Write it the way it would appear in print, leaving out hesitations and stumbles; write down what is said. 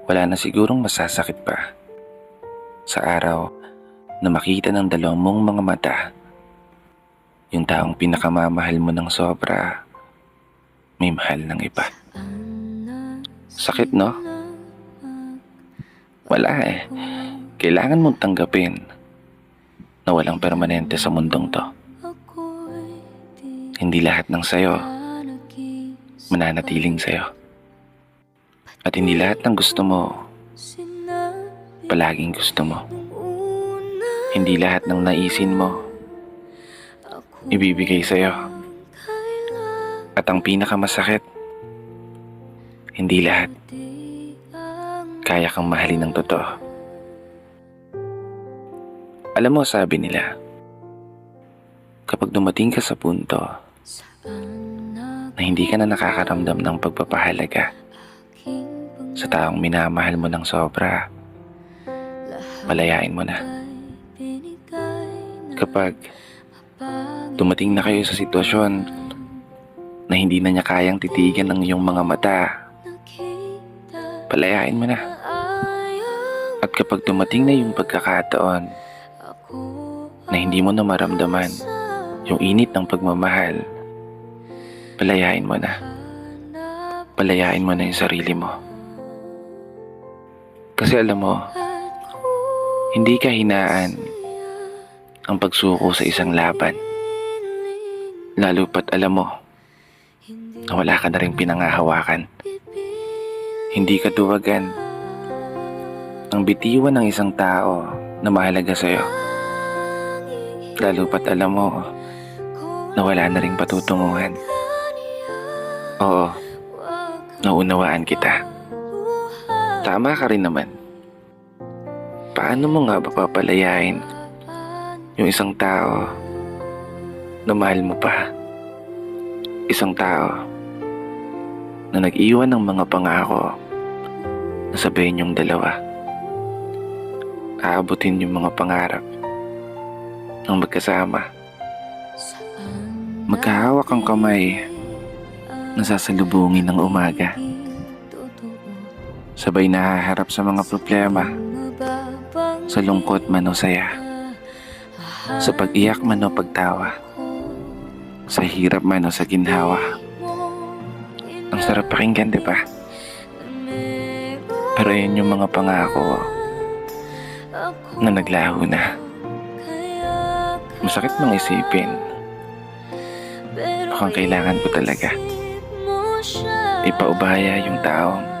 Wala na sigurong masasakit pa sa araw na makita ng dalawang mong mga mata yung taong pinakamamahal mo ng sobra may mahal ng iba. Sakit, no? Wala eh. Kailangan mong tanggapin na walang permanente sa mundong to. Hindi lahat ng sayo mananatiling sayo. At hindi lahat ng gusto mo palaging gusto mo. Hindi lahat ng naisin mo ibibigay sa'yo. At ang pinakamasakit, hindi lahat kaya kang mahalin ng totoo. Alam mo, sabi nila, kapag dumating ka sa punto na hindi ka na nakakaramdam ng pagpapahalaga sa taong minamahal mo ng sobra, palayain mo na. Kapag dumating na kayo sa sitwasyon na hindi na niya kayang titigan ng iyong mga mata, palayain mo na. At kapag dumating na yung pagkakataon na hindi mo na maramdaman yung init ng pagmamahal, palayain mo na. Palayain mo na yung sarili mo. Kasi alam mo, hindi ka hinaan ang pagsuko sa isang laban. Lalo pat alam mo na wala ka na rin pinangahawakan. Hindi ka duwagan ang bitiwan ng isang tao na mahalaga sa'yo. Lalo pat alam mo na wala na rin patutunguhan. Oo, naunawaan kita. Tama ka rin naman. Paano mo nga ba papalayain yung isang tao na mahal mo pa? Isang tao na nag-iwan ng mga pangako na sabihin yung dalawa. Aabutin yung mga pangarap ng magkasama. Magkahawak ang kamay na sasalubungin ng umaga. Sabay nahaharap sa mga problema, sa lungkot man o saya, sa pag-iyak man o pagtawa, sa hirap man o sa ginhawa. Ang sarap pakinggan, di ba? Pero yun yung mga pangako na naglaho na. Masakit mang isipin. Mukhang kailangan ko talaga ipaubaya yung taong